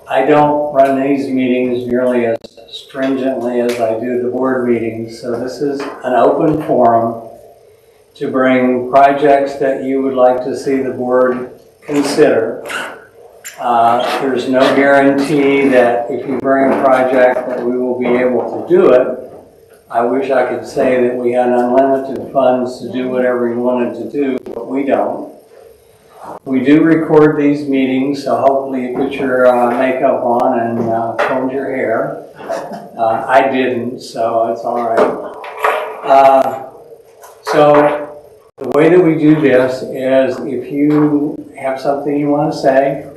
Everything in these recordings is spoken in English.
I don't run these meetings nearly as stringently as I do the board meetings, so this is an open forum to bring projects that you would like to see the board consider. There's no guarantee that if you bring a project that we will be able to do it. I wish I could say that we had unlimited funds to do whatever we wanted to do, but we don't. We do record these meetings, so hopefully you put your makeup on and combed your hair. I didn't, so it's all right. So the way that we do this is if you have something you want to say,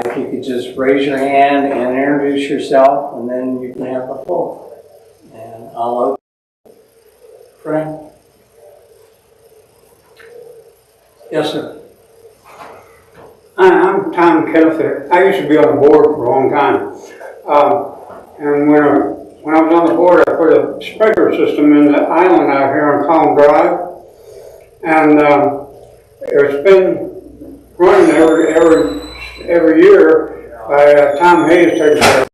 if you could just raise your hand and introduce yourself, and then you can have the floor. And I'll open. Frank? Yes, sir. I'm Tom Kelfick. I used to be on the board for a long time. And when I was on the board, I put a sprinkler system in the island out here on Collin Drive. And it's been running every year by Tom Hayes taking care of it.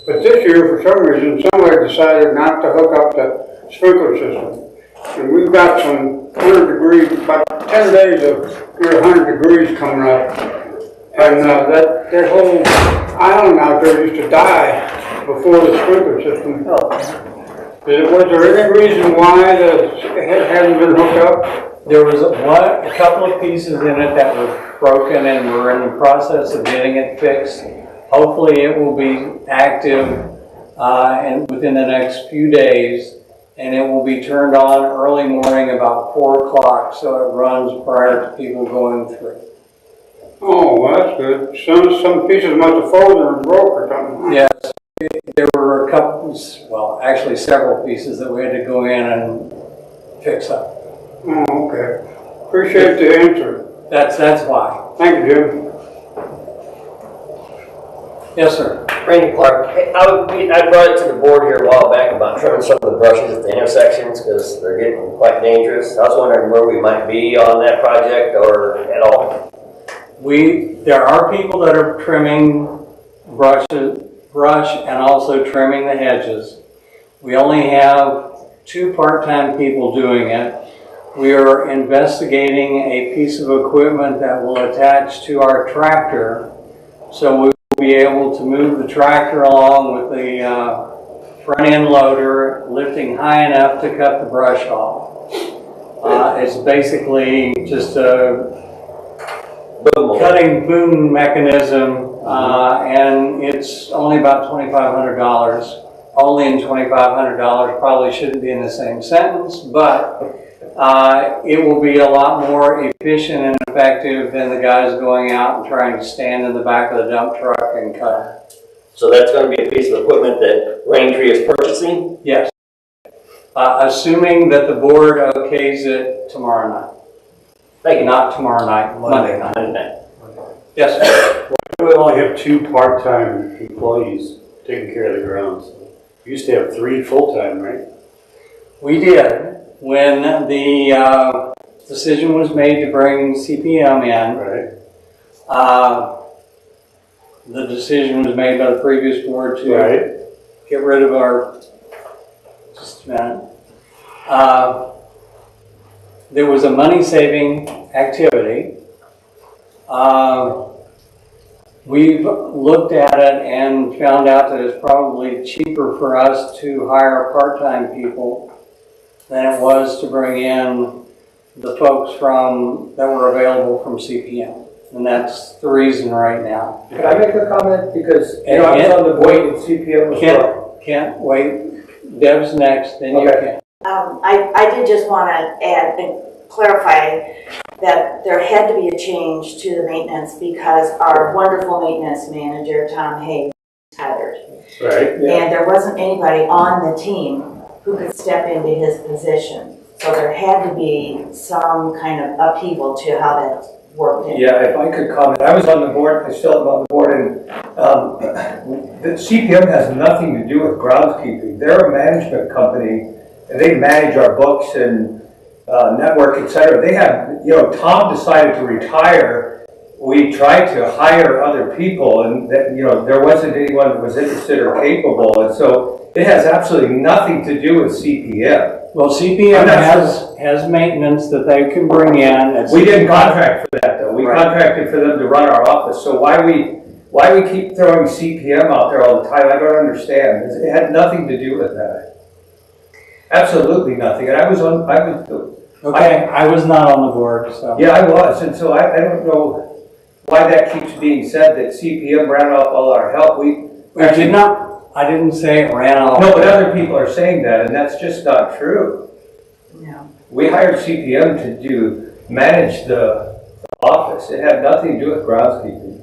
But this year, for some reason, somebody decided not to hook up the sprinkler system. And we've got some 100 degrees, about 10 days of 100 degrees coming up. And that whole island out there used to die before the sprinkler system. Was there any reason why it hadn't been hooked up? There was a couple of pieces in it that were broken, and we're in the process of getting it fixed. Hopefully it will be active and within the next few days, and it will be turned on early morning about 4 o'clock, so it runs prior to people going through. Oh, well, that's good. Some pieces must have folded and broke or something. Yes, there were a couple, well, actually several pieces that we had to go in and fix up. Oh, okay. Appreciate the answer. That's why. Thank you, Jim. Yes, sir. Randy Clark, I brought it to the board here a while back about trimming some of the brushes at the intersections because they're getting quite dangerous. I was wondering where we might be on that project or at all. There are people that are trimming brush and also trimming the hedges. We only have 2 part-time people doing it. We are investigating a piece of equipment that will attach to our tractor, so we will be able to move the tractor along with the front end loader, lifting high enough to cut the brush off. It's basically just a cutting boom mechanism, and it's only about $2,500. Only in $2,500 probably shouldn't be in the same sentence, but it will be a lot more efficient and effective than the guys going out and trying to stand in the back of the dump truck and cut. So that's going to be a piece of equipment that Raintree is purchasing? Yes. Assuming that the board okays it tomorrow night. Thank you. Not tomorrow night, Monday night. Monday night. Yes, sir. Why do we only have 2 part-time employees taking care of the grounds? We used to have 3 full-time, right? We did. When the decision was made to bring CPM in, Right. the decision was made by the previous board to get rid of our, just a minute. There was a money-saving activity. We've looked at it and found out that it's probably cheaper for us to hire part-time people than it was to bring in the folks that were available from CPM. And that's the reason right now. Can I make a comment? Because I was on the board and CPM was wrong. Can't wait. Deb's next, then you can. I did just want to add and clarify that there had to be a change to the maintenance because our wonderful maintenance manager, Tom Hayes, retired. Right. And there wasn't anybody on the team who could step into his position. So there had to be some kind of upheaval to how that worked in. Yeah, if I could comment, I was on the board, I still am on the board, and the CPM has nothing to do with groundskeeping. They're a management company, and they manage our books and network, etc. They have, Tom decided to retire we tried to hire other people and that, you know, there wasn't anyone that was interested or capable. And so it has absolutely nothing to do with CPM. Well, CPM has maintenance that they can bring in. We didn't contract for that though. We Right. contracted for them to run our office. So why we keep throwing CPM out there all the time, I don't understand. It had nothing to do with that. Absolutely nothing. And I was, Okay, I was not on the board, so. yeah, I was. And so I don't know why that keeps being said that CPM ran off all our help. I didn't say it ran off. No, but other people are saying that, and that's just not true. No. We hired CPM to manage the office. It had nothing to do with groundskeeping.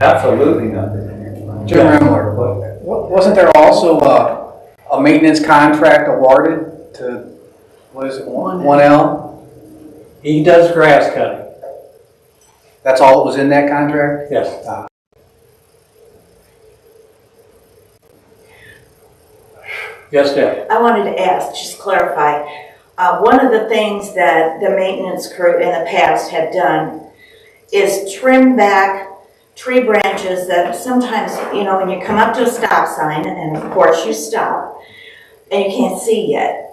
Absolutely nothing. Jim Remler, wasn't there also a maintenance contract awarded to, what is it, 1L? He does grass cutting, That's all that was in that contract? yes. Yes, Deb. I wanted to ask, just clarify, one of the things that the maintenance crew in the past have done is trim back tree branches that sometimes, you know, when you come up to a stop sign, and of course you stop, and you can't see yet.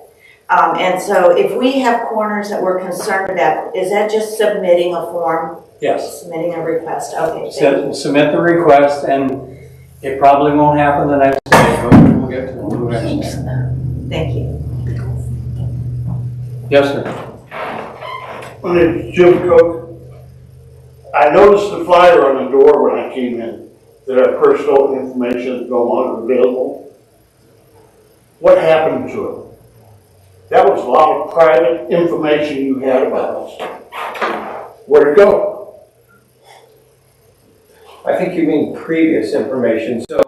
And so if we have corners that we're concerned about, is that just submitting a form, Yes. submitting a request? Okay, thank you. Submit the request, and it probably won't happen the next day, but we'll get to it eventually. Thank you. Yes, sir. My name is Jim Cook. I noticed the flyer on the door when I came in that our personal information is no longer available. What happened to it? That was a lot of private information you had about us. Where'd it go? I think you mean previous information. So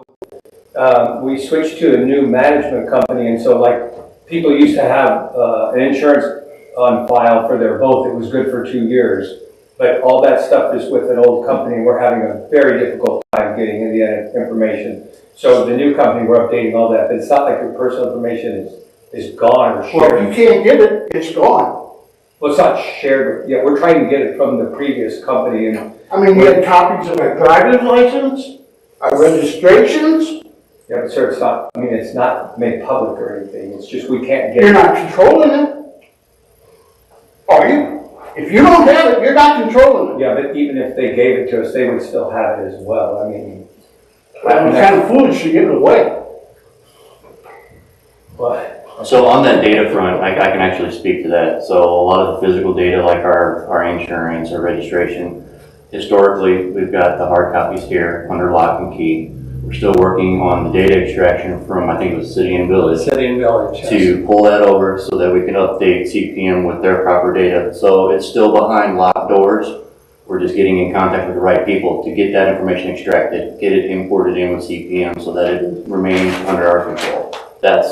we switched to a new management company, and so like people used to have an insurance on file for their boat that was good for 2 years. But all that stuff is with an old company. We're having a very difficult time getting in the information. So the new company, we're updating all that. But it's not like your personal information is gone or shared. Well, if you can't get it, it's gone. Well, it's not shared. Yeah, we're trying to get it from the previous company. And I mean, you had copies of our driver's license, our registrations. yeah, but sir, it's not. I mean, it's not made public or anything. It's just we can't get You're it. not controlling it. Are you? If you don't have it, you're not controlling it. Yeah, but even if they gave it to us, they would still have it as well. I mean, It's kind of foolish to give it away. but So on that data front, I can actually speak to that. So a lot of the physical data, like our insurance, our registration, historically, we've got the hard copies here under lock and key. We're still working on the data extraction from, I think it was City and Village, City and Village. yes. to pull that over so that we can update CPM with their proper data. So it's still behind locked doors. We're just getting in contact with the right people to get that information extracted, get it imported in with CPM so that it remains under our control. That's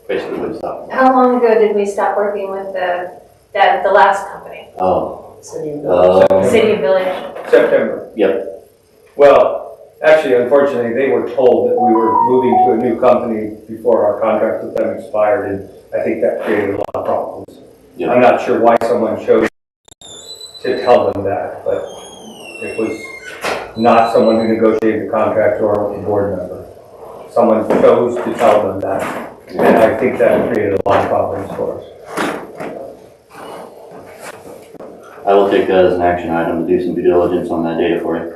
basically what it's talking about. How long ago did we stop working with the last company? Oh, City and Village? September. yep. Well, actually, unfortunately, they were told that we were moving to a new company before our contract with them expired, and I think that created a lot of problems. Yeah. I'm not sure why someone chose to tell them that, but it was not someone who negotiated the contract or a board member. Someone chose to tell them that, and I think that created a lot of problems for us. I will take that as an action item to do some due diligence on that data for you.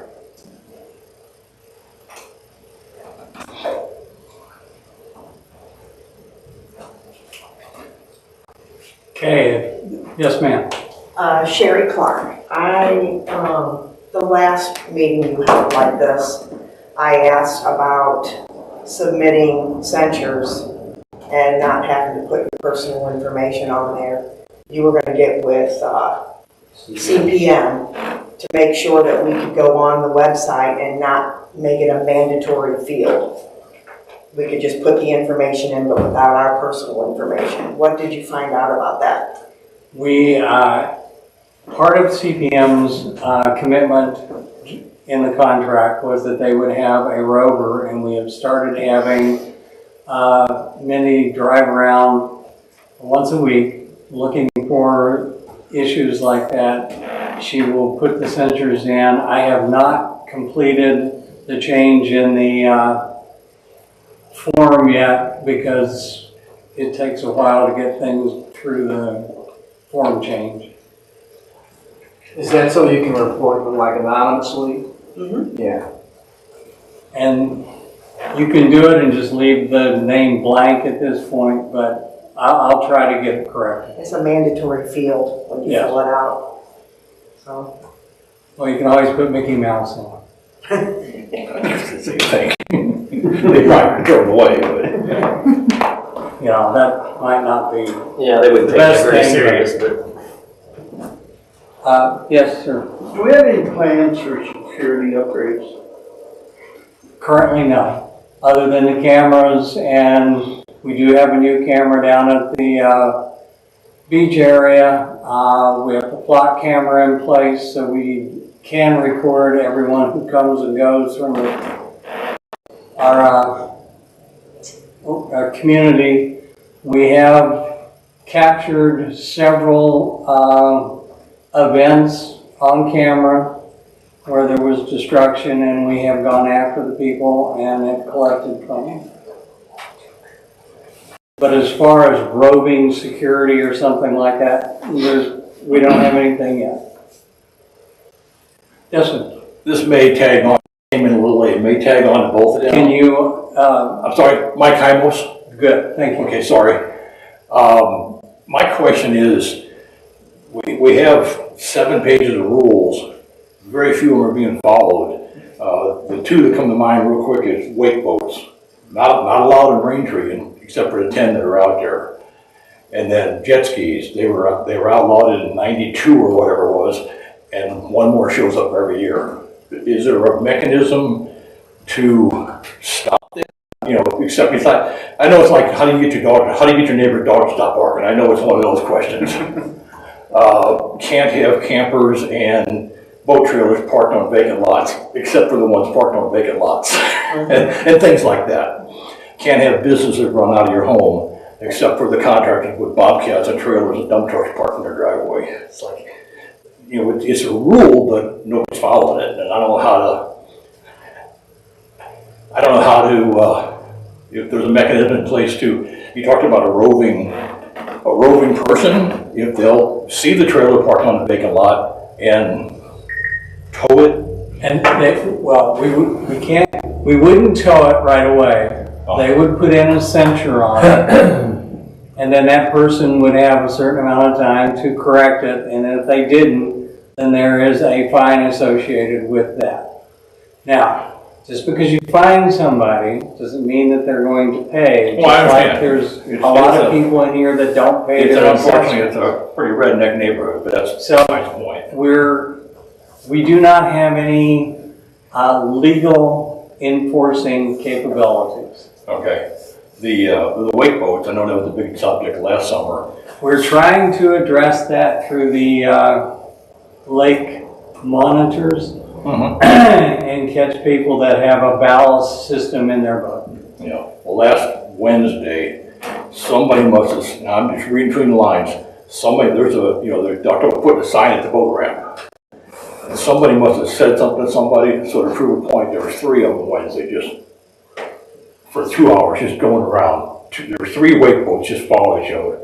Okay, yes, ma'am. Sherry Clark. The last meeting you had like this, I asked about submitting censures and not having to put your personal information on there. You were gonna get with, CPM to make sure that we could go on the website and not make it a mandatory field. We could just put the information in, but without our personal information. What did you find out about that? We, part of CPM's commitment in the contract was that they would have a rover, and we have started having many drive around once a week looking for issues like that. she will put the sensors in. I have not completed the change in the form yet because it takes a while to get things through the form change. Is that so you can report them like anonymously? Mhm. Yeah. And you can do it and just leave the name blank at this point, but I'll try to get it corrected. It's a mandatory field when you Yeah. fill it out. So, Well, you can always put Mickey Mouse on. Same thing. They probably throw it away, but. You know, that might not be. Yeah, they wouldn't take that Best very thing, serious, but Yes, sir. Do we have any plans for security upgrades? Currently, no. Other than the cameras, and we do have a new camera down at the beach area. We have a flock camera in place, so we can record everyone who comes and goes from our community. We have captured several events on camera where there was destruction, and we have gone after the people and have collected from them. But as far as roving security or something like that, we don't have anything yet. Yes, sir. This may tag on, came in a little late, may tag on to both of them. Can you, I'm sorry, Mike Hymos? good, thank you. Okay, sorry. My question is, we have 7 pages of rules, very few of them are being followed. The two that come to mind real quick is wake boats, not allowed in Braintree, except for the 10 that are out there. And then jet skis, they were outlawed in '92 or whatever it was, and one more shows up every year. Is there a mechanism to stop it? You know, except it's like, I know it's like, how do you get your neighbor's dog to stop barking? I know it's one of those questions. Can't have campers and boat trailers parked on vacant lots, except for the ones parked on vacant lots, and things like that. Can't have businesses run out of your home, except for the contractors with bobcats and trailers and dump trucks parked in their driveway. It's like, you know, it's a rule, but nobody's following it, and I don't know how to, if there's a mechanism in place to, you talked about a roving person, if they'll see the trailer parked on a vacant lot and tow it. And we wouldn't tow it right away. They would put in a censure on it, and then that person would have a certain amount of time to correct it, and if they didn't, then there is a fine associated with that. Now, just because you fine somebody doesn't mean that they're going to pay. Well, I understand. Like there's a lot of people in here that don't pay their Unfortunately, it's assessment. a pretty redneck neighborhood, but that's So my point. we do not have any legal enforcing capabilities. Okay. The wake boats, I know that was a big subject last summer. We're trying to address that through the lake monitors and catch people that have a ballast system in their boat. Yeah. Well, last Wednesday, somebody must have, now I'm just reading between the lines, they're putting a sign at the boat ramp. And somebody must have said something to somebody, so to prove a point, there were 3 of them Wednesday, just for 2 hours, just going around. There were 3 wake boats just following each other.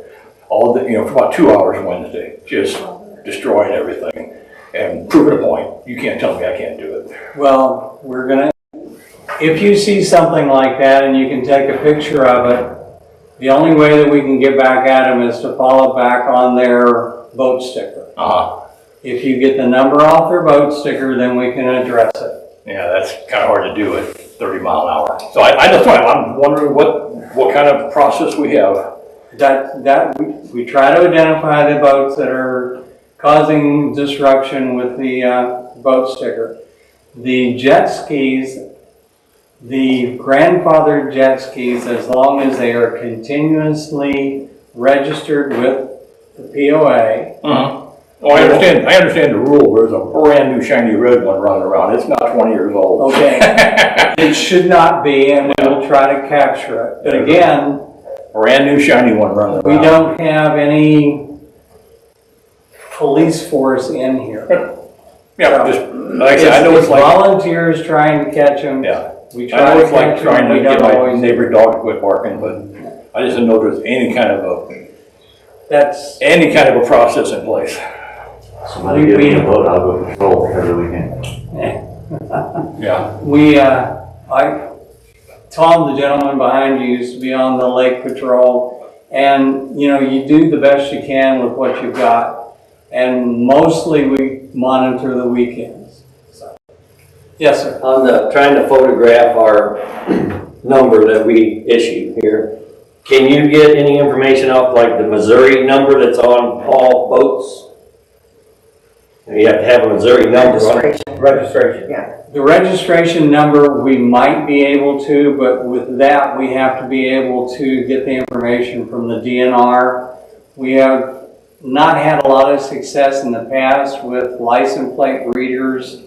For about 2 hours Wednesday, just destroying everything and proving a point. You can't tell me I can't do it. Well, if you see something like that and you can take a picture of it, the only way that we can get back at them is to follow back on their boat sticker. If you get the number off their boat sticker, then we can address it. Yeah, that's kind of hard to do at 30 mile an hour. So I'm wondering what kind of process we have. We try to identify the boats that are causing disruption with the boat sticker. The jet skis, the grandfathered jet skis, as long as they are continuously registered with the POA. Oh, I understand the rule. There's a brand new shiny red one running around. It's not 20 years old. Okay. It should not be, and we will try to capture it. But again, brand new shiny one running around. we don't have any police force in here. Yeah, just, like I said, I know it's like, volunteers trying to catch them. yeah. We I try know to it's like catch trying them, to we get don't my always. neighbor dog to quit barking, but I just didn't know there's any kind of a process in place. Somebody give me a vote, I'll go patrol every weekend. Yeah. Tom, the gentleman behind you, used to be on the lake patrol, and, you know, you do the best you can with what you've got, and mostly we monitor the weekends. So, yes, sir. On the, trying to photograph our number that we issue here, can you get any information off like the Missouri number that's on all boats? You have to have a Missouri number on it. Registration, yeah. The registration number, we might be able to, but with that, we have to be able to get the information from the DNR. We have not had a lot of success in the past with license plate readers,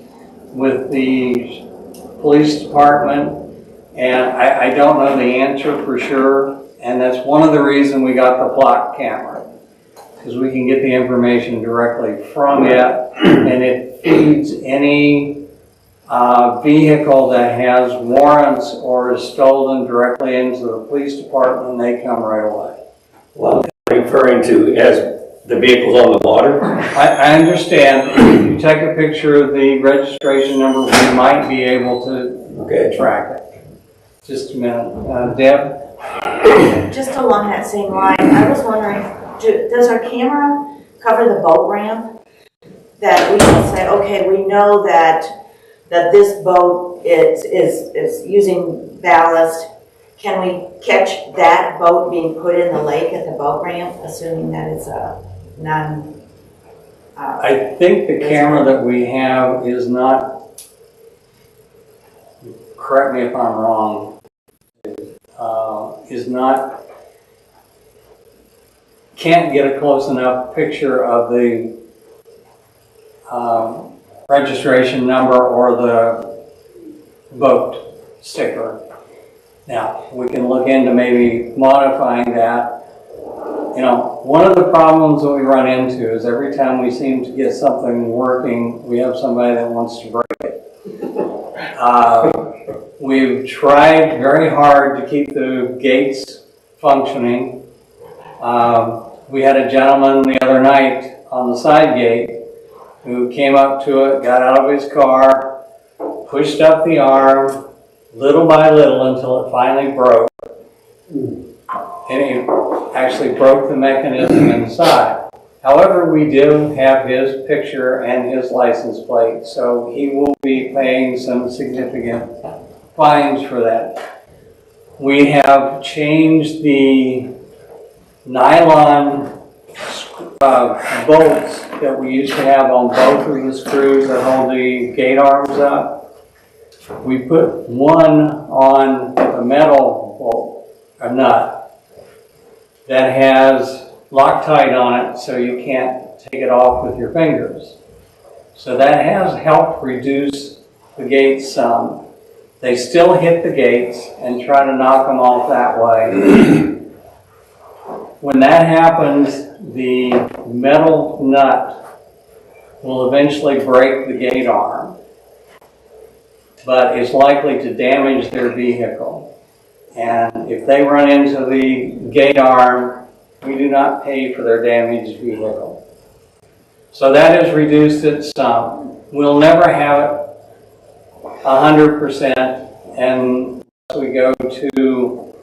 with the police department, and I don't know the answer for sure, and that's one of the reasons we got the block camera, because we can get the information directly from it, and it feeds any vehicle that has warrants or is stolen directly into the police department, and they come right away. Well, I'm referring to as the vehicles on the water. I understand. If you take a picture of the registration number, we might be able to track it. Just a minute. Deb? Just along that same line, I was wondering, does our camera cover the boat ramp? That we can say, okay, we know that this boat is using ballast. Can we catch that boat being put in the lake at the boat ramp, assuming that it's a non... I think the camera that we have is not, correct me if I'm wrong, can't get a close enough picture of the registration number or the boat sticker. Now, we can look into maybe modifying that. You know, one of the problems that we run into is every time we seem to get something working, we have somebody that wants to break it. We've tried very hard to keep the gates functioning. We had a gentleman the other night on the side gate who came up to it, got out of his car, pushed up the arm, little by little until it finally broke. And he actually broke the mechanism inside. However, we do have his picture and his license plate, so he will be paying some significant fines for that. We have changed the nylon bolts that we used to have on both of the screws that hold the gate arms up. We put one on the metal bolt, a nut, that has Loctite on it so you can't take it off with your fingers. So that has helped reduce the gates some. They still hit the gates and try to knock them off that way. When that happens, the metal nut will eventually break the gate arm, but it's likely to damage their vehicle. And if they run into the gate arm, we do not pay for their damaged vehicle. So that has reduced it some. We'll never have it 100%, and we go to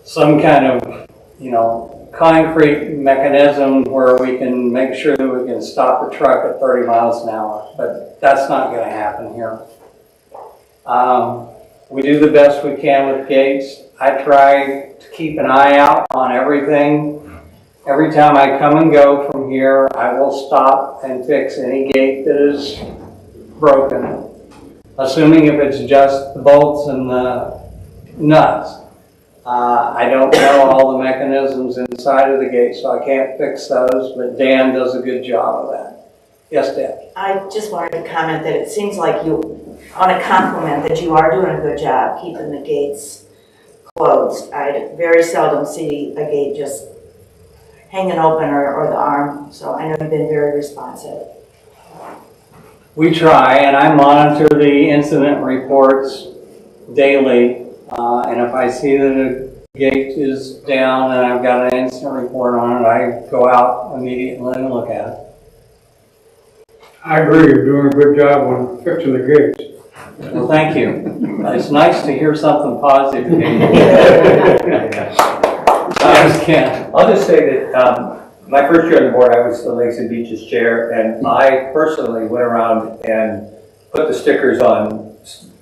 some kind of, you know, concrete mechanism where we can make sure that we can stop a truck at 30 miles an hour, but that's not going to happen here. We do the best we can with gates. I try to keep an eye out on everything. Every time I come and go from here, I will stop and fix any gate that is broken, assuming if it's just the bolts and the nuts. I don't know all the mechanisms inside of the gate, so I can't fix those, but Dan does a good job of that. Yes, Dan? I just wanted to comment that it seems like you, on a compliment, that you are doing a good job keeping the gates closed. I very seldom see a gate just hanging open or the arm. So I know you've been very responsive. We try, and I monitor the incident reports daily. And if I see that a gate is down and I've got an incident report on it, I go out immediately and look at it. I agree, you're doing a good job on fixing the gates. Well, thank you. It's nice to hear something positive. Yes, Ken. I'll just say that my first year on the board, I was the Lakes and Beaches chair, and I personally went around and put the stickers on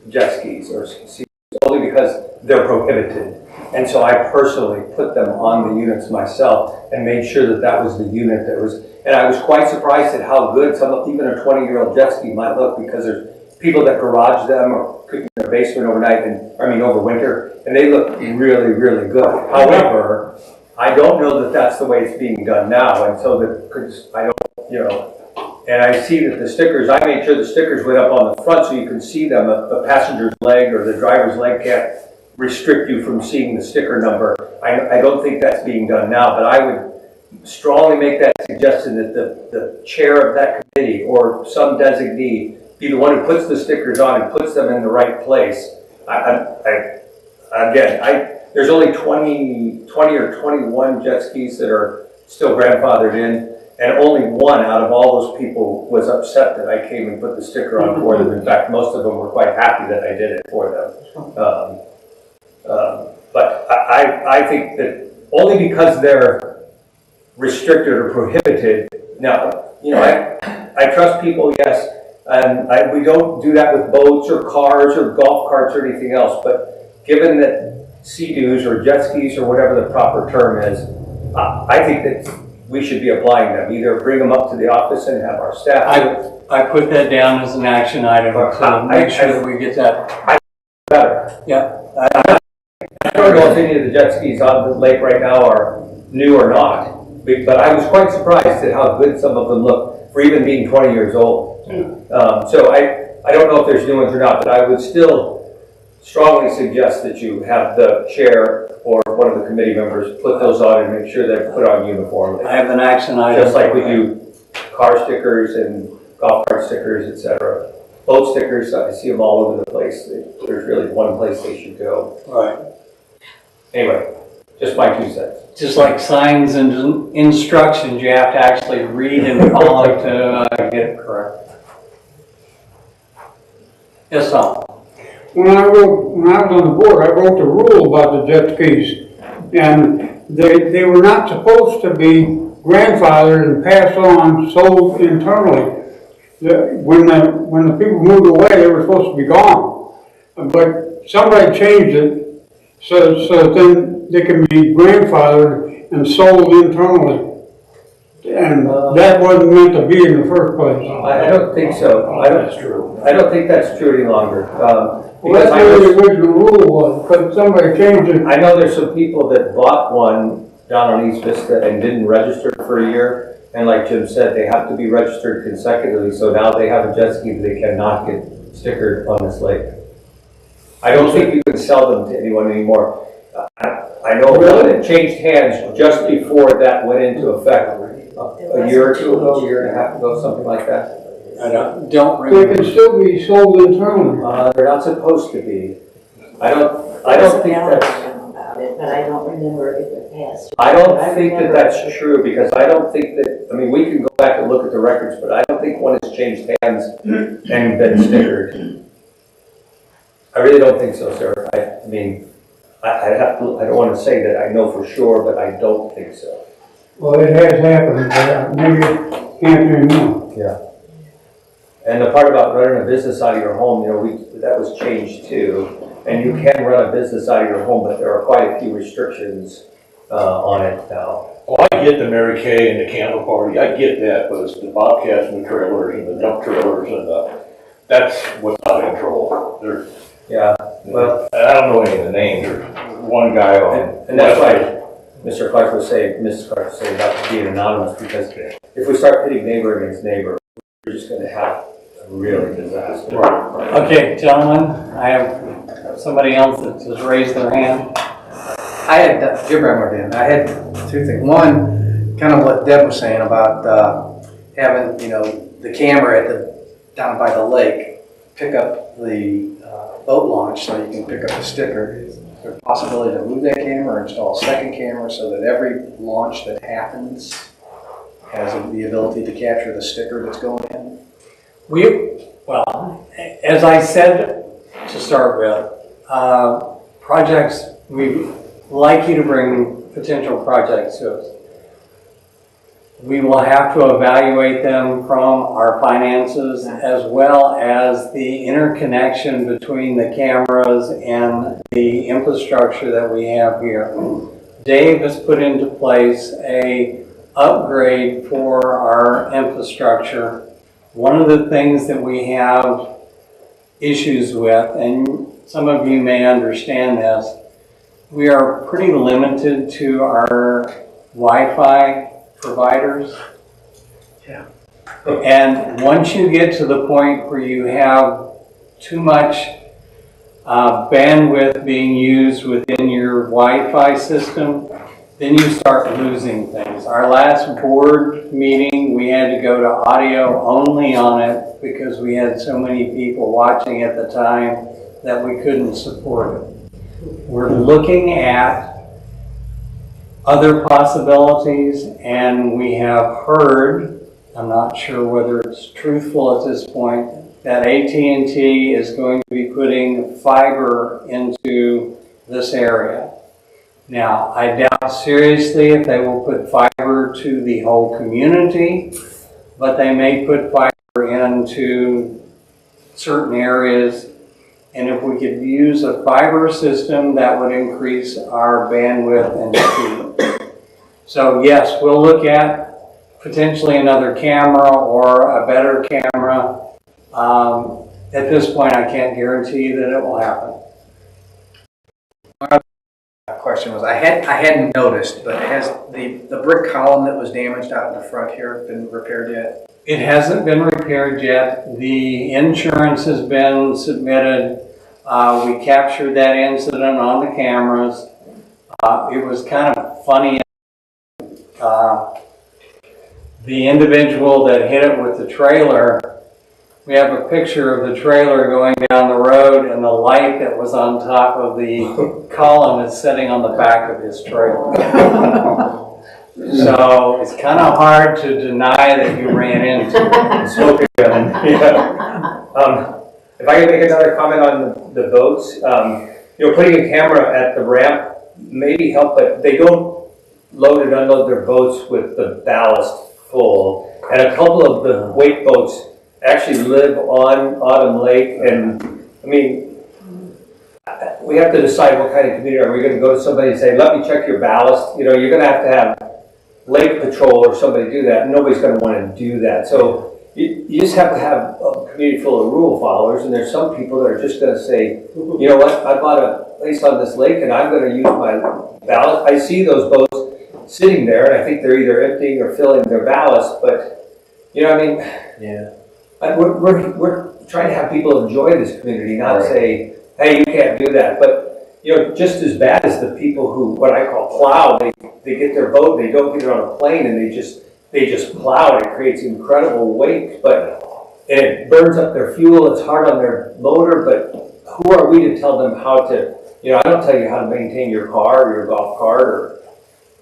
jet skis or skis only because they're prohibited. And so I personally put them on the units myself and made sure that that was the unit that was, and I was quite surprised at how good even a 20-year-old jet ski might look, because there's people that garage them or cook in their basement overnight over winter, and they look really, really good. However, I don't know that that's the way it's being done now, and so I don't, and I see that the stickers, I made sure the stickers went up on the front so you can see them. A passenger's leg or the driver's leg can't restrict you from seeing the sticker number. I don't think that's being done now, but I would strongly make that suggestion that the chair of that committee or some designee be the one who puts the stickers on and puts them in the right place. There's only 20 or 21 jet skis that are still grandfathered in, and only one out of all those people was upset that I came and put the sticker on for them. In fact, most of them were quite happy that I did it for them. But I think that only because they're restricted or prohibited. Now, I trust people, yes, and we don't do that with boats or cars or golf carts or anything else, but given that Sea-Doos or jet skis or whatever the proper term is, I think that we should be applying them. Either bring them up to the office and have our staff do it. I put that down as an action item to make sure that we get that. Better. Yeah. I don't know if any of the jet skis on the lake right now are new or not, but I was quite surprised at how good some of them look for even being 20 years old. So I don't know if there's new ones or not, but I would still strongly suggest that you have the chair or one of the committee members put those on and make sure they're put on uniformly. I have an action item. Just like we do car stickers and golf cart stickers, etc. Boat stickers, I see them all over the place. There's really one place they should go. Right. Anyway, just my 2 cents. Just like signs and instructions, you have to actually read and follow to get it correct. Yes, Tom. When I was on the board, I wrote the rule about the jet skis, and they were not supposed to be grandfathered and passed on, sold internally. When the people moved away, they were supposed to be gone. But somebody changed it so then they can be grandfathered and sold internally. And that wasn't meant to be in the first place. I don't think so. I don't think that's true any longer. Well, that's what the original rule was, but somebody changed it. I know there's some people that bought one down on East Vista and didn't register for a year. And like Jim said, they have to be registered consecutively. So now they have a jet ski that they cannot get stickered on this lake. I don't think you can sell them to anyone anymore. I know one that changed hands just before that went into effect. A year or two ago, a year and a half ago, something like that. I don't They remember. can still be sold internally. They're not supposed to be. I don't think that's. About it, but I don't remember if it passed. I don't think that that's true, because I don't think that, we can go back and look at the records, but I don't think one has changed hands and been stickered. I really don't think so, sir. I don't want to say that I know for sure, but I don't think so. Well, it has happened, but maybe it can't anymore. Yeah. And the part about running a business out of your home, that was changed too. And you can run a business out of your home, but there are quite a few restrictions on it now. Well, I get the Mary Kay and the candle party, I get that, but it's the bobcats and the trailers and the dump trailers and that's what's out of control. Yeah, well, I don't know any of the names. There's one guy on. and that's why Mr. Clark was saying, Mrs. Clark was saying about being anonymous, because if we start pitting neighbor against neighbor, we're just going to have a really disaster. Okay, gentlemen, I have somebody else that has raised their hand. I had, Jim Brammer again, I had 2 things. One, kind of what Deb was saying about having, the camera down by the lake pick up the boat launch so you can pick up the sticker. Is there a possibility to move that camera or install a second camera so that every launch that happens has the ability to capture the sticker that's going in? Well, as I said to start with, projects, we like you to bring potential projects to us. We will have to evaluate them from our finances as well as the interconnection between the cameras and the infrastructure that we have here. Dave has put into place a upgrade for our infrastructure. One of the things that we have issues with, and some of you may understand this, we are pretty limited to our Wi-Fi providers. Yeah. And once you get to the point where you have too much bandwidth being used within your Wi-Fi system, then you start losing things. Our last board meeting, we had to go to audio only on it because we had so many people watching at the time that we couldn't support it. We're looking at other possibilities, and we have heard, I'm not sure whether it's truthful at this point, that AT&T is going to be putting fiber into this area. Now, I doubt seriously if they will put fiber to the whole community, but they may put fiber into certain areas. And if we could use a fiber system, that would increase our bandwidth and speed. So yes, we'll look at potentially another camera or a better camera. At this point, I can't guarantee that it will happen. My question was, I hadn't noticed, but has the brick column that was damaged out in the front here been repaired yet? It hasn't been repaired yet. The insurance has been submitted. We captured that incident on the cameras. It was kind of funny. The individual that hit it with the trailer, we have a picture of the trailer going down the road and the light that was on top of the column is sitting on the back of his trailer. So it's kind of hard to deny that you ran into it. Smoking gun. Yeah. If I could make another comment on the boats, putting a camera at the ramp maybe help, but they don't load and unload their boats with the ballast full. And a couple of the wake boats actually live on Autumn Lake, and I mean, we have to decide what kind of community. Are we going to go to somebody and say, let me check your ballast? You're going to have lake patrol or somebody do that. Nobody's going to want to do that. So you just have to have a community full of rule followers, and there's some people that are just going to say, you know what, I bought a place on this lake and I'm going to use my ballast. I see those boats sitting there, and I think they're either emptying or filling their ballast, but, Yeah. we're trying to have people enjoy this community, not say, hey, you can't do that. But, just as bad as the people who, what I call plow, they get their boat, they don't get it on a plane, and they just plow it. It creates incredible weight, and it burns up their fuel. It's hard on their motor, but who are we to tell them how to, I don't tell you how to maintain your car or your golf cart or,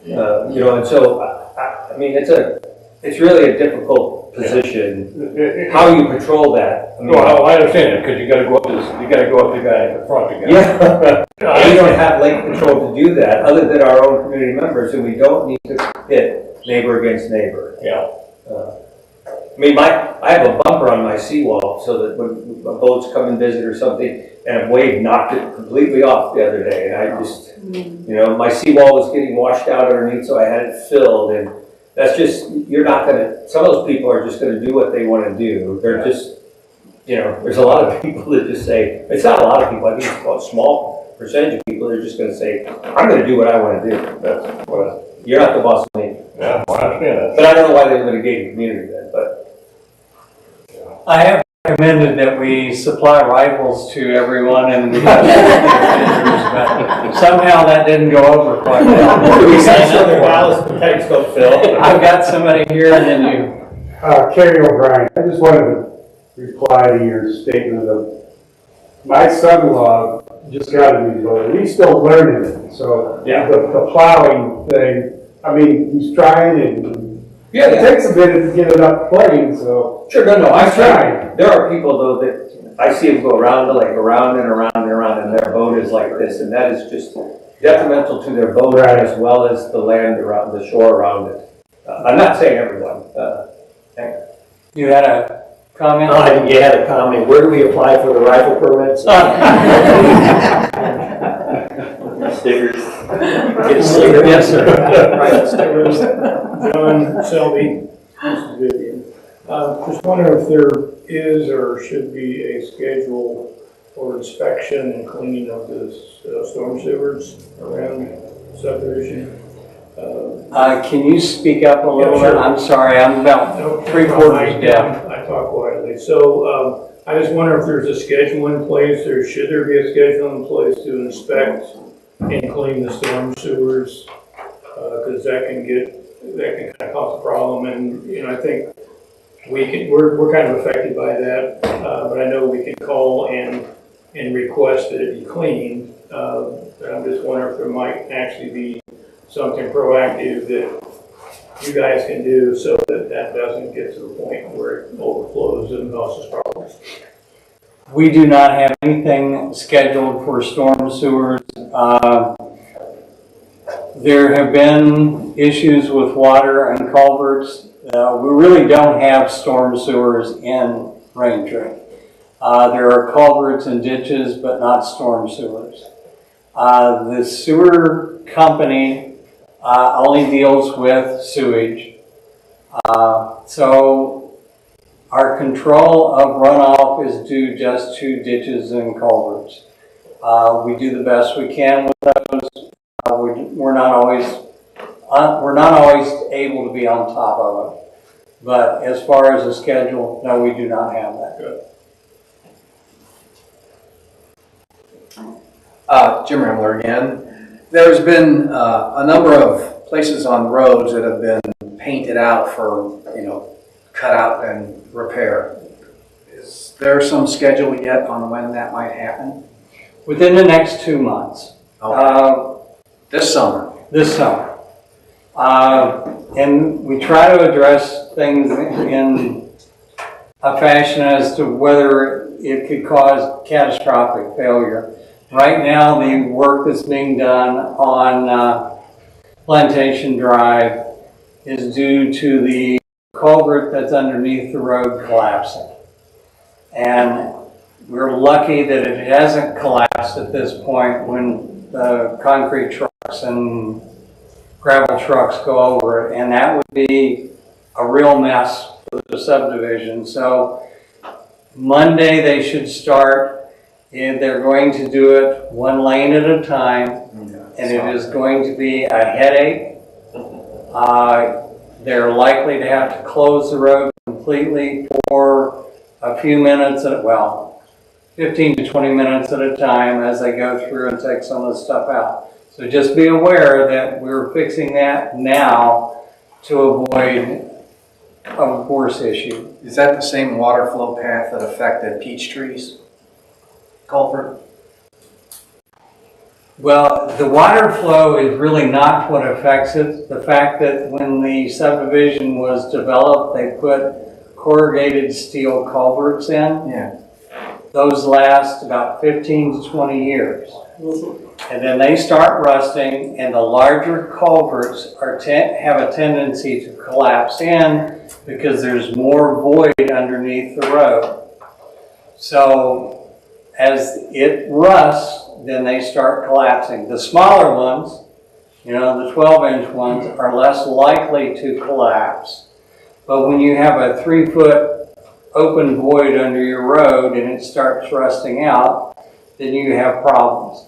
and so, I mean, it's really a difficult position, how you patrol that. Well, I understand it, because you gotta go up the guy in the front again. Yeah. We don't have lake patrol to do that, other than our own community members, and we don't need to pit neighbor against neighbor. Yeah. I have a bumper on my seawall so that when boats come and visit or something, and a wave knocked it completely off the other day, and I just, my seawall was getting washed out underneath, so I had it filled, and that's just, some of those people are just gonna do what they wanna do. They're just, there's a lot of people that just say, it's not a lot of people, I think it's a small percentage of people that are just gonna say, I'm gonna do what I wanna do. That's what, you're not the boss of me. Yeah, well, I understand that. But I don't know why they live in a gated community then, but. I have recommended that we supply rifles to everyone and but somehow that didn't go over quite well. Do we sign Southern Dallas and Texas, Phil? I've got somebody here and then you. Kerry O'Brien, I just wanted to reply to your statement of, my son-in-law just got a new boat, and he's still learning it, so Yeah. the plowing thing, I mean, he's trying and Yeah, it takes a minute to get it up playing, so. Sure, no, I'm He's trying. trying. There are people though that, I see them go around and around, and their boat is like this, and that is just detrimental to their boat Right. as well as the land around, the shore around it. I'm not saying everyone, You had a comment? You had a comment, where do we apply for the rifle permits? Stickers. Get a sticker. Yes, sir. John Selby, this is Vivian. Just wondering if there is or should be a schedule for inspection and cleaning of the storm sewers around subdivision. Can you speak up a little Yeah, bit? sure. I'm sorry, I'm about three-quarters deaf. I talk quietly. So, I just wonder if there's a schedule in place, or should there be a schedule in place to inspect and clean the storm sewers? Because that can kind of cause a problem, and, you know, I think we're kind of affected by that, but I know we can call and request that it be cleaned. But I'm just wondering if there might actually be something proactive that you guys can do so that that doesn't get to the point where it overflows and causes problems. We do not have anything scheduled for storm sewers. There have been issues with water and culverts. We really don't have storm sewers in Raintree. There are culverts and ditches, but not storm sewers. The sewer company only deals with sewage. So our control of runoff is due just to ditches and culverts. We do the best we can with those. We're not always able to be on top of it. But as far as a schedule, no, we do not have that. Good. Jim Ramler again. There's been a number of places on roads that have been painted out for, cut out and repair. Is there some schedule yet on when that might happen? Within the next 2 months. This summer? This summer. And we try to address things in a fashion as to whether it could cause catastrophic failure. Right now, the work that's being done on Plantation Drive is due to the culvert that's underneath the road collapsing. And we're lucky that it hasn't collapsed at this point when the concrete trucks and gravel trucks go over it. And that would be a real mess for the subdivision. So Monday they should start. And they're going to do it one lane at a time, and it is going to be a headache. They're likely to have to close the road completely for a few minutes, 15 to 20 minutes at a time as they go through and take some of the stuff out. So just be aware that we're fixing that now to avoid a worse issue. Is that the same water flow path that affected Peachtree's culvert? Well, the water flow is really not what affects it. The fact that when the subdivision was developed, they put corrugated steel culverts in. Yeah. Those last about 15 to 20 years. And then they start rusting, and the larger culverts have a tendency to collapse in because there's more void underneath the road. So as it rusts, then they start collapsing. The smaller ones, the 12-inch ones, are less likely to collapse. But when you have a 3-foot open void under your road and it starts rusting out, then you have problems.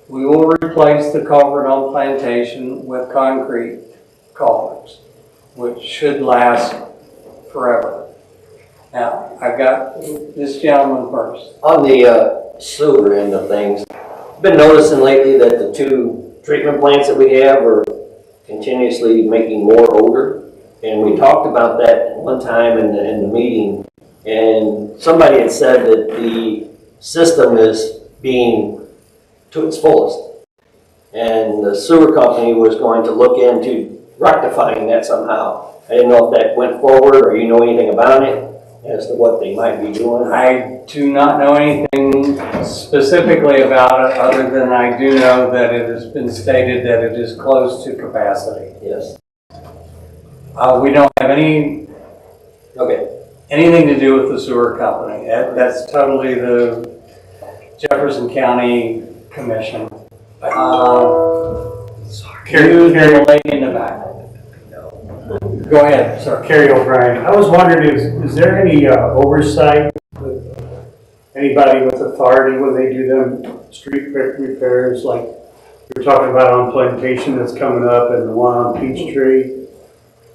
We will replace the culvert on Plantation with concrete culverts, which should last forever. Now, I've got this gentleman first. On the sewer end of things, been noticing lately that the 2 treatment plants that we have are continuously making more odor. And we talked about that one time in the meeting, and somebody had said that the system is being to its fullest. And the sewer company was going to look into rectifying that somehow. I didn't know if that went forward or you know anything about it as to what they might be doing. I do not know anything specifically about it, other than I do know that it has been stated that it is close to capacity. Yes. We don't have anything to do with the sewer company. That's totally the Jefferson County Commission. Carry the lady in the back. Go ahead, sir. Kerry O'Brien. I was wondering, is there any oversight with anybody with authority when they do them street repairs, like you're talking about on Plantation that's coming up and the one on Peachtree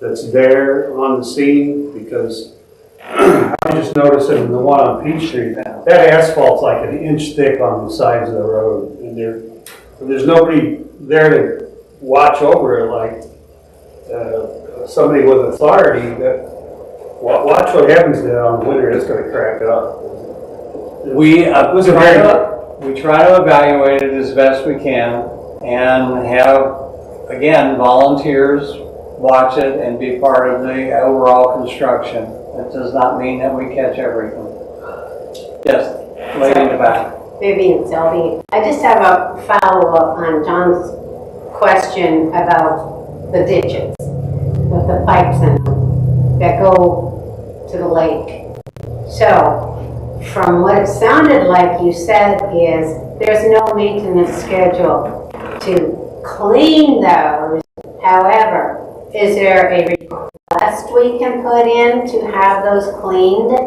that's there on the scene? Because I just noticed that in the one on Peachtree, that asphalt's like an inch thick on the sides of the road, and there's nobody there to watch over it like somebody with authority. That watch what happens there on winter. It's going to crack up. We try to evaluate it as best we can and have, again, volunteers watch it and be part of the overall construction. That does not mean that we catch everything. Yes, lady in the back. Vivian Selby. I just have a follow-up on John's question about the ditches with the pipes in them that go to the lake. So, from what it sounded like you said is there's no maintenance schedule to clean those. However, is there a request we can put in to have those cleaned?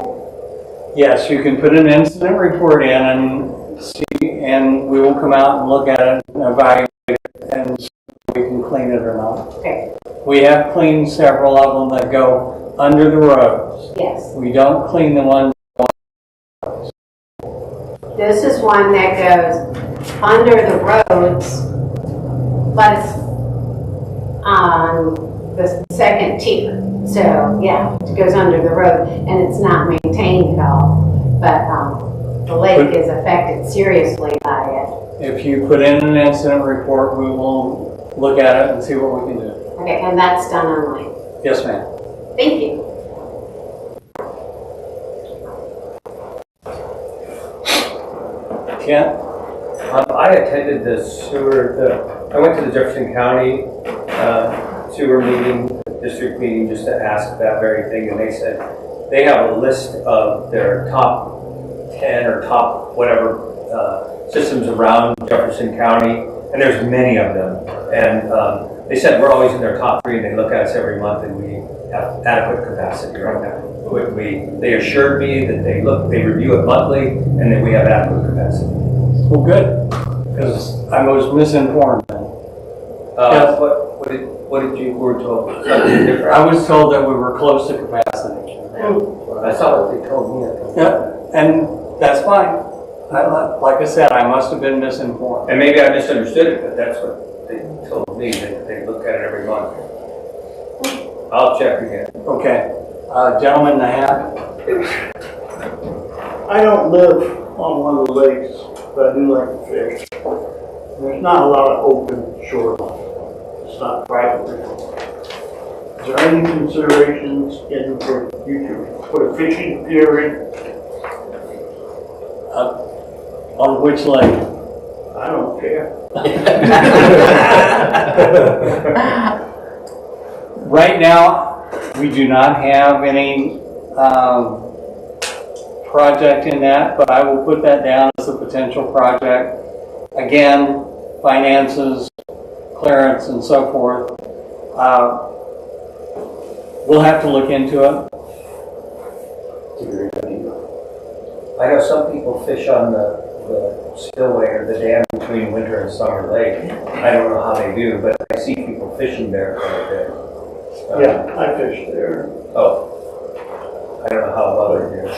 Yes, you can put an incident report in and see, and we will come out and look at it and evaluate it and see if we can clean it or not. Okay. We have cleaned several of them that go under the roads. Yes. We don't clean the ones. This is one that goes under the roads, but it's on the second tier. So, yeah, it goes under the road, and it's not maintained at all. But the lake is affected seriously by it. If you put in an incident report, we will look at it and see what we can do. Okay, and that's done online. Yes, ma'am. Thank you. Kent? I attended the I went to the Jefferson County sewer meeting, district meeting, just to ask that very thing, and they said they have a list of their top 10 or top whatever systems around Jefferson County, and there's many of them. And they said we're always in their top 3, and they look at us every month, and we have adequate capacity right now. They assured me that they review it monthly, and that we have adequate capacity. Well, good, because I was misinformed then. What did you were told? I was told that we were close to capacity. I saw what they told me. Yep, and that's fine. Like I said, I must have been misinformed. And maybe I misunderstood it, but that's what they told me, that they look at it every month. I'll check again. Okay. Gentleman in the hat. I don't live on one of the lakes, but I do like to fish. There's not a lot of open shoreline. It's not private. Is there any considerations in for future, put a fishing pier in? On which lake? I don't care. Right now, we do not have any project in that, but I will put that down as a potential project. Again, finances, clearance, and so forth. We'll have to look into it. I know some people fish on the spillway or the dam between Winter and Summer Lake. I don't know how they do, but I see people fishing there quite a bit. Yeah, I fish there. Oh. I don't know how well they're doing.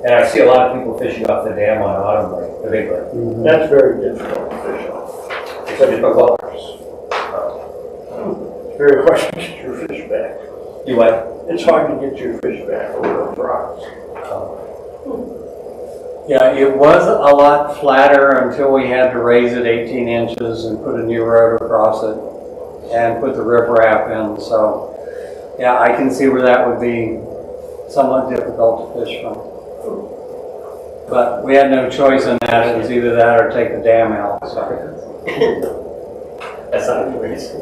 And I see a lot of people fishing off the dam on Autumn Lake, the big lake. That's very difficult to fish on. It's a difficult. It's very hard to get your fish back. You what? It's hard to get your fish back over those rocks. Yeah, it was a lot flatter until we had to raise it 18 inches and put a new road across it and put the riprap in. So, yeah, I can see where that would be somewhat difficult to fish from. But we had no choice in that. It was either that or take the dam out. So. That's not a good reason.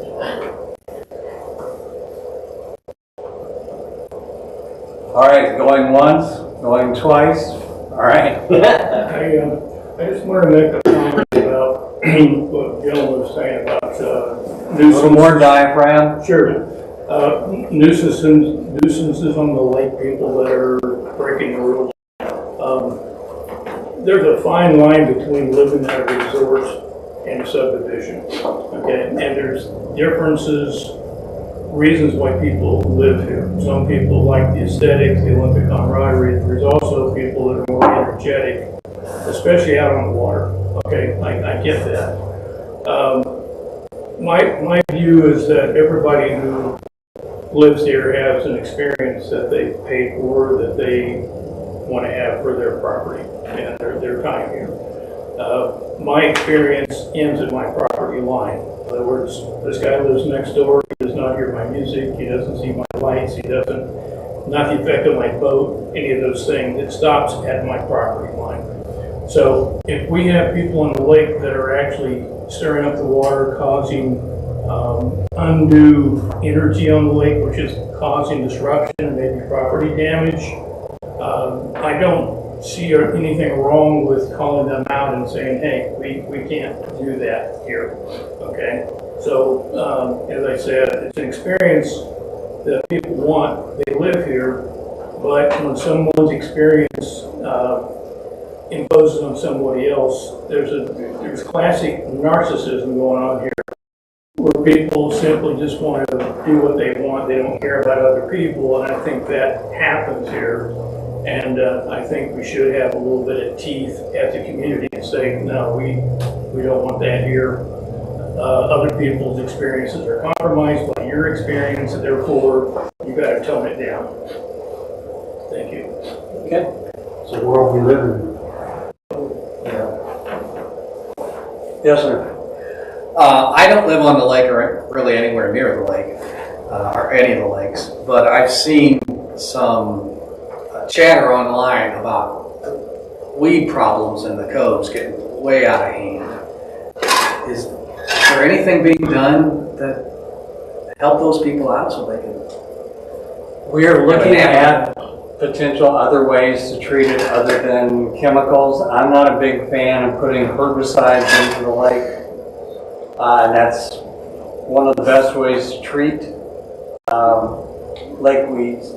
All right, going once, going twice. All right. I just want to make a comment about what Bill was saying about A nuisance. little more diaphragm. Sure. Nuisances on the lake, people that are breaking the rules. There's a fine line between living at a resort and a subdivision, okay? And there's differences, reasons why people live here. Some people like the aesthetics, they want the camaraderie. There's also people that are more energetic, especially out on the water, okay? I get that. My view is that everybody who lives here has an experience that they paid for, that they want to have for their property and their time here. My experience ends at my property line. In other words, this guy lives next door, he does not hear my music, he doesn't see my lights, he doesn't, not the effect of my boat, any of those things. It stops at my property line. So if we have people on the lake that are actually stirring up the water, causing undue energy on the lake, which is causing disruption and maybe property damage, I don't see anything wrong with calling them out and saying, hey, we can't do that here, okay? So, as I said, it's an experience that people want. They live here, but when someone's experience imposes on somebody else, there's classic narcissism going on here, where people simply just want to do what they want. They don't care about other people, and I think that happens here. And I think we should have a little bit of teeth at the community and say, no, we don't want that here. Other people's experiences are compromised by your experience, and therefore you got to tone it down. Thank you. Okay. It's the world we live in. Yes, sir. I don't live on the lake or really anywhere near the lake, or any of the lakes, but I've seen some chatter online about weed problems in the coves getting way out of hand. Is there anything being done to help those people out so they can? We are looking at potential other ways to treat it other than chemicals. I'm not a big fan of putting herbicides into the lake. And that's one of the best ways to treat lake weeds.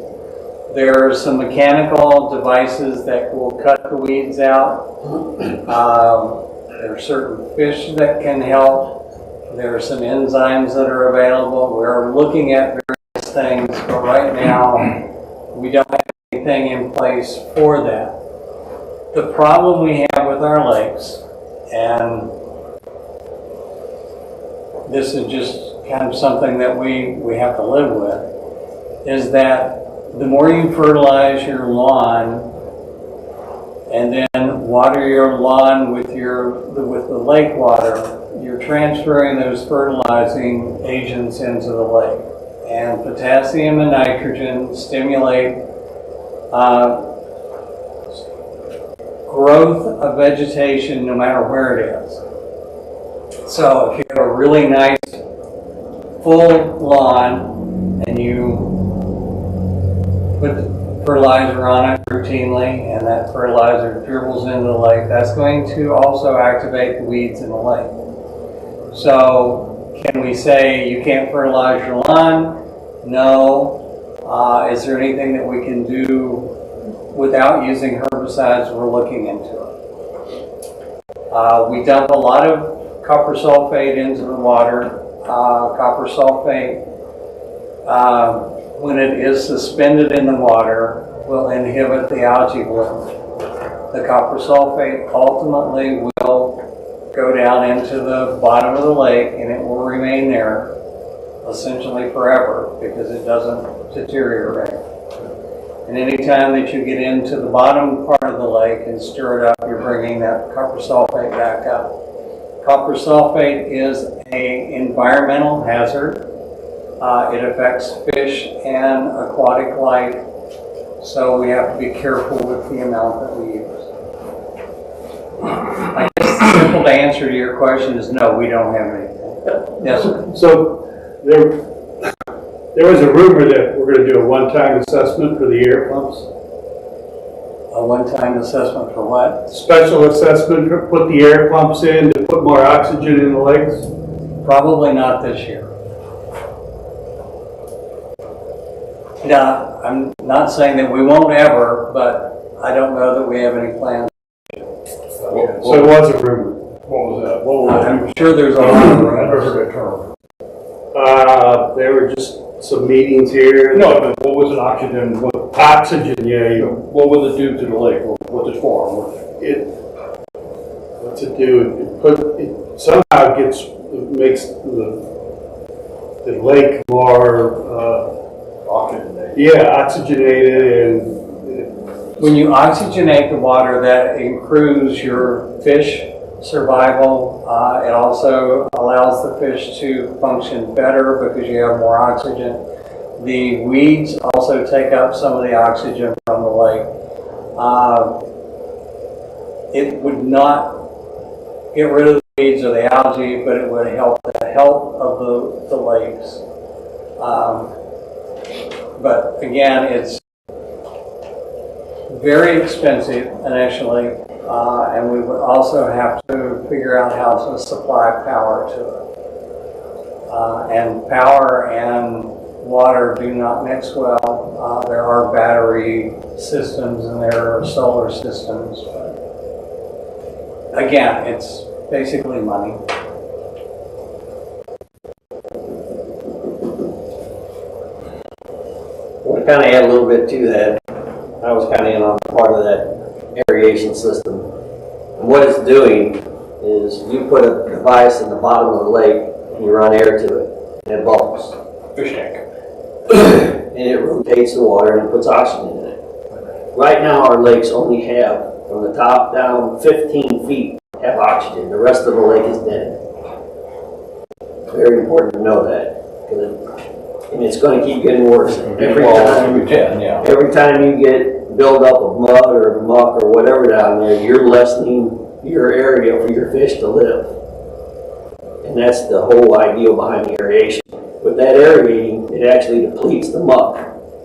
There are some mechanical devices that will cut the weeds out. There are certain fish that can help. There are some enzymes that are available. We're looking at various things, but right now we don't have anything in place for that. The problem we have with our lakes, and this is just kind of something that we have to live with, is that the more you fertilize your lawn and then water your lawn with the lake water, you're transferring those fertilizing agents into the lake. And potassium and nitrogen stimulate growth of vegetation no matter where it is. So if you have a really nice full lawn and you put fertilizer on it routinely and that fertilizer dribbles into the lake, that's going to also activate the weeds in the lake. So can we say you can't fertilize your lawn? No. Is there anything that we can do without using herbicides? We're looking into it. We dump a lot of copper sulfate into the water. Copper sulfate, when it is suspended in the water, will inhibit the algae bloom. The copper sulfate ultimately will go down into the bottom of the lake and it will remain there essentially forever because it doesn't deteriorate. And anytime that you get into the bottom part of the lake and stir it up, you're bringing that copper sulfate back up. Copper sulfate is an environmental hazard. It affects fish and aquatic life, so we have to be careful with the amount that we use. I guess the simple answer to your question is no, we don't have anything. Yes, sir. So there was a rumor that we're gonna do a one-time assessment for the air pumps. A one-time assessment for what? Special assessment, to put the air pumps in to put more oxygen in the lakes. Probably not this year. Now, I'm not saying that we won't ever, but I don't know that we have any plans. So it was a rumor. What was that? What was that? I'm sure there's a lot of I never rumors. heard that term. There were just some meetings here. No, but what was an oxygen, Oxygen, yeah, what would it do to the lake? What's it for? what's it do? It somehow makes the lake more, Oxygenated. yeah, oxygenated and When you oxygenate the water, that improves your fish survival. It also allows the fish to function better because you have more oxygen. The weeds also take up some of the oxygen from the lake. It would not get rid of the weeds or the algae, but it would help the health of the lakes. But again, it's very expensive initially, and we would also have to figure out how to supply power to it. And power and water do not mix well. There are battery systems and there are solar systems. But again, it's basically money. We kind of add a little bit to that. I was kind of in on part of that aeration system. And what it's doing is you put a device in the bottom of the lake and you run air to it and it bubbles. Fish tank. And it rotates the water and it puts oxygen in it. Right now our lakes only have, from the top down, 15 feet have oxygen. The rest of the lake is dead. Very important to know that. And it's going to keep getting worse. Every time you get buildup of mud or muck or whatever down there, you're lessening your area for your fish to live. And that's the whole idea behind the aeration. With that aerating, it actually depletes the muck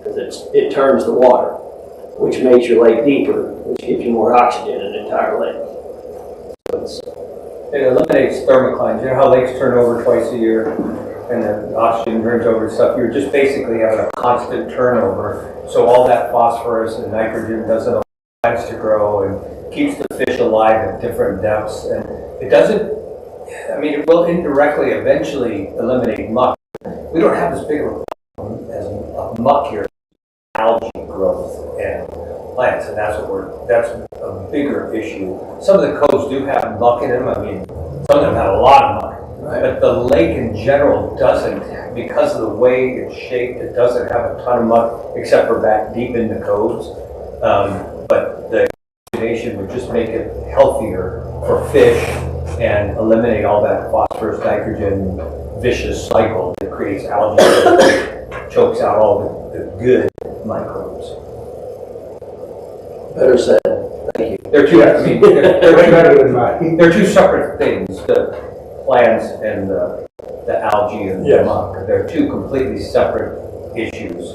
because it turns the water, which makes your lake deeper, which gives you more oxygen in the entire lake. So It eliminates thermoclines. You know how lakes turn over twice a year and the oxygen turns over and stuff? You're just basically having a constant turnover. So all that phosphorus and nitrogen doesn't allow plants to grow and keeps the fish alive at different depths. And it doesn't, I mean, it will indirectly eventually eliminate muck. We don't have as big of a problem as a muck here, algae growth and plants, and that's a bigger issue. Some of the coves do have muck in them. I mean, some of them have a lot of muck. But the lake in general doesn't, because of the way it's shaped, it doesn't have a ton of muck except for back deep in the coves. But the oxygenation would just make it healthier for fish and eliminate all that phosphorus, nitrogen, vicious cycle that creates algae that chokes out all the good microbes. better said. Thank you. They're two, I mean, better than mine. they're two separate things, the plants and the algae and the muck. They're two completely separate issues.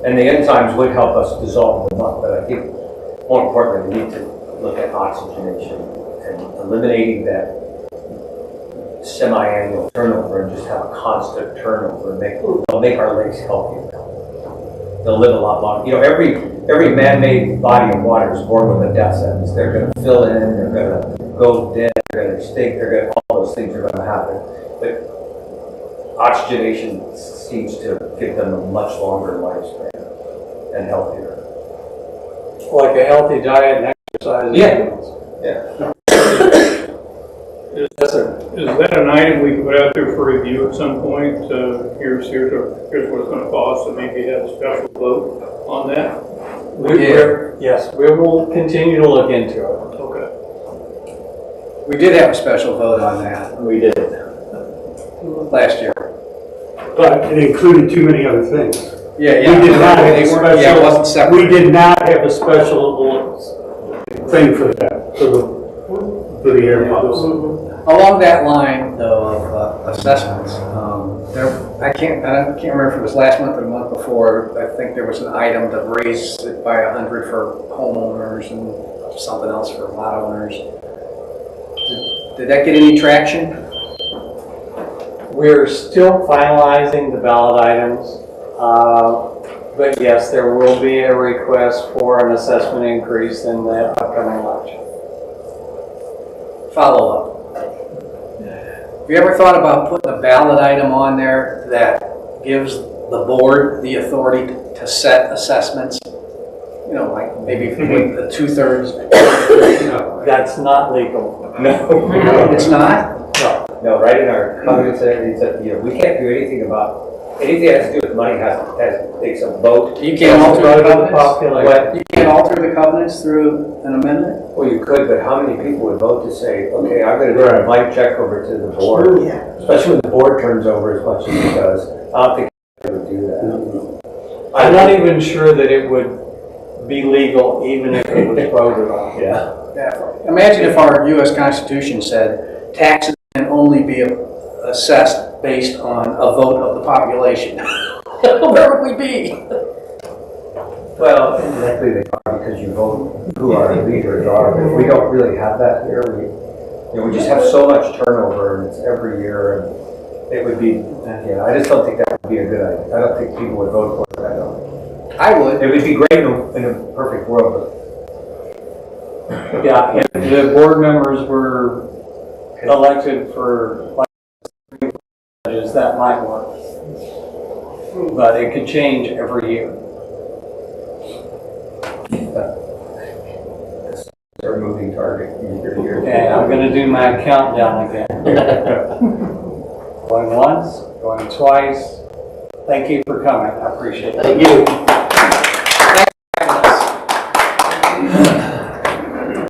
And the enzymes would help us dissolve the muck, but I think more importantly, we need to look at oxygenation and eliminating that semi-annual turnover and just have a constant turnover and they'll make our lakes healthier. They'll live a lot longer. You know, every man-made body of water is born with a death sentence. They're going to fill in, they're going to go dead, they're going to stink, all those things are going to happen. But oxygenation seems to give them a much longer lifespan. and healthier. Like a healthy diet and exercise. Yeah. Yes, sir. Is that an item we can put out there for review at some point? Here's what it's gonna cost, and maybe have a special vote on that? Yes, we will continue to look into it. Okay. We did have a special vote on that We did. last year. But it included too many other things. Yeah, We did not have a They weren't- yeah, it wasn't special, we separate. did not have a special thing for that, for the air pumps. Along that line, though, of assessments, I can't remember if it was last month or the month before. I think there was an item to raise it by 100 for homeowners and something else for lot owners. Did that get any traction? We're still finalizing the ballot items, but yes, there will be a request for an assessment increase in the upcoming election. Follow up. Have you ever thought about putting a ballot item on there that gives the board the authority to set assessments? You know, like maybe the 2/3. That's not legal. No. It's not? No, right in our covenants, it said, you know, we can't do anything about, anything that has to do with money has takes a vote. You can't alter the covenants? Population. You can't alter the covenants through an amendment? Well, you could, but how many people would vote to say, okay, I'm gonna do a blank check over to the board? Yeah. Especially when the board turns over as much as it does. I don't think they would do that. I'm not even sure that it would be legal even if it was voted on. Yeah. Imagine if our US Constitution said taxes can only be assessed based on a vote of the population. Where would we be? Well, indirectly they are because you vote who our leaders are, but we don't really have that here. We just have so much turnover and it's every year and it would be, yeah, I just don't think that would be a good idea. I don't think people would vote for it, I don't. I would. It would be great in a perfect world, Yeah, if the board members were elected for like judges, that might work. But it could change every year. they're a moving target year to year. Okay, I'm gonna do my countdown again. Going once, going twice. Thank you for coming, I appreciate it. Thank you.